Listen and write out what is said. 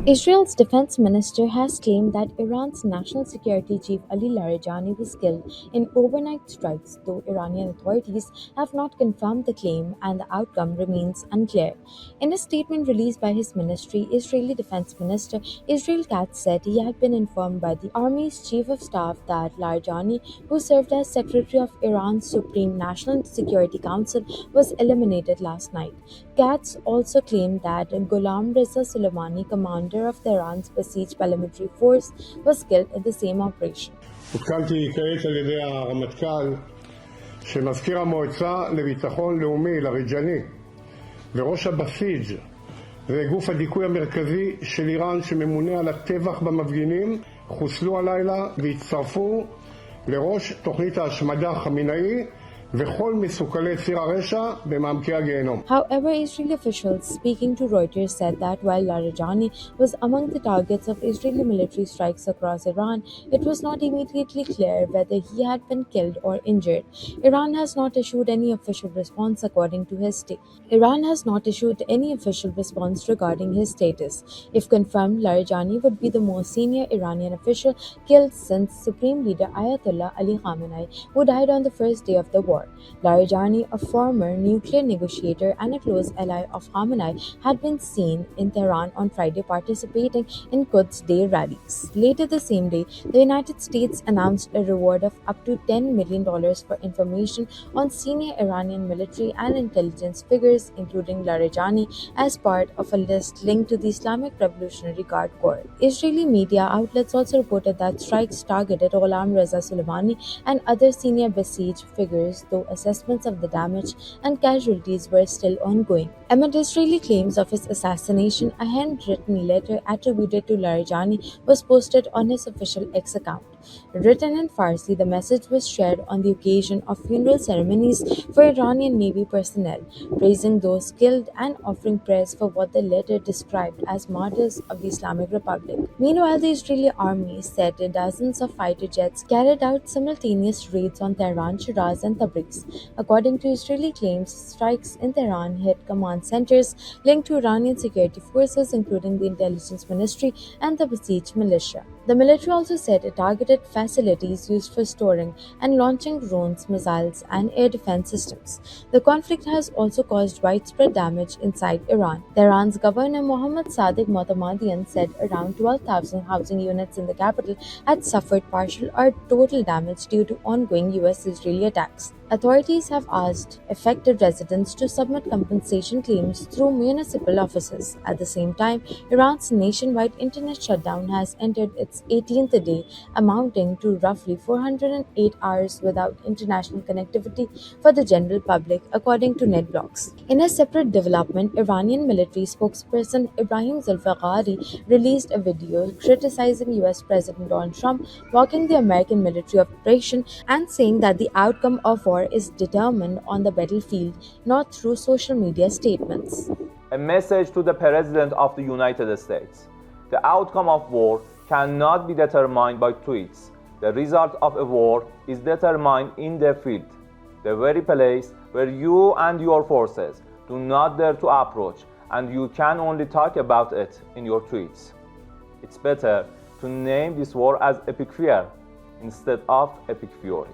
Israel's defense minister has claimed that Iran's national security chief Ali Larijani was killed in overnight strikes, though Iranian authorities have not confirmed the claim and the outcome remains unclear. In a statement released by his ministry, Israeli Defense Minister Israel Katz said he had been informed by the army's chief of staff that Larijani, who served as secretary of Iran's Supreme National Security Council, was eliminated last night. Katz also claimed that Ghulam Reza Soleimani, commander of Tehran's besieged paramilitary force, was killed in the same operation. עודכנתי כעת על ידי הרמטכ"ל שמזכיר המועצה לביטחון לאומי לריג'ני וראש הבסיג' זה גוף הדיכוי המרכזי של איראן שממונה על הטבח במפגינים חוסלו הלילה והצטרפו לראש תוכנית ההשמדה חמינאי וכל מסוכלי ציר הרשע במעמקי הגיהנום. However, Israeli officials speaking to Reuters said that while Larijani was among the targets of Israeli military strikes across Iran, it was not immediately clear whether he had been killed or injured. Iran has not issued any official response according to his Iran has not issued any official response regarding his status. If confirmed, Larijani would be the most senior Iranian official killed since Supreme Leader Ayatollah Ali Khamenei, who died on the first day of the war. Larijani, a former nuclear negotiator and a close ally of Khamenei, had been seen in Tehran on Friday participating in Quds Day rallies. Later the same day, the United States announced a reward of up to $10 million for information on senior Iranian military and intelligence figures, including Larijani, as part of a list linked to the Islamic Revolutionary Guard Corps. Israeli media outlets also reported that strikes targeted Ghulam Reza Soleimani and other senior besieged figures, though assessments of the damage and casualties were still ongoing. Amid Israeli claims of his assassination, a handwritten letter attributed to Larijani was posted on his official X account. Written in Farsi, the message was shared on the occasion of funeral ceremonies for Iranian Navy personnel, praising those killed and offering prayers for what the letter described as martyrs of the Islamic Republic. Meanwhile, the Israeli army said dozens of fighter jets carried out simultaneous raids on Tehran, Shiraz, and Tabriz. According to Israeli claims, strikes in Tehran hit command centers linked to Iranian security forces, including the intelligence ministry and the besieged militia. The military also said it targeted facilities used for storing and launching drones, missiles, and air defense systems. The conflict has also caused widespread damage inside Iran. Tehran's governor Mohammad Sadiq Mohammadian said around 12,000 housing units in the capital had suffered partial or total damage due to ongoing US-Israeli attacks. Authorities have asked affected residents to submit compensation claims through municipal offices. At the same time, Iran's nationwide internet shutdown has entered its 18th day, amounting to roughly 408 hours without international connectivity for the general public, according to NetBlocks. In a separate development, Iranian military spokesperson Ibrahim Zulfiqari released a video criticizing US President Donald Trump mocking the American military operation and saying that the outcome of war is determined on the battlefield, not through social media statements. A message to the President of the United States. The outcome of war cannot be determined by tweets. The result of a war is determined in the field, the very place where you and your forces do not dare to approach, and you can only talk about it in your tweets. It's better to name this war as epic fear instead of epic fury.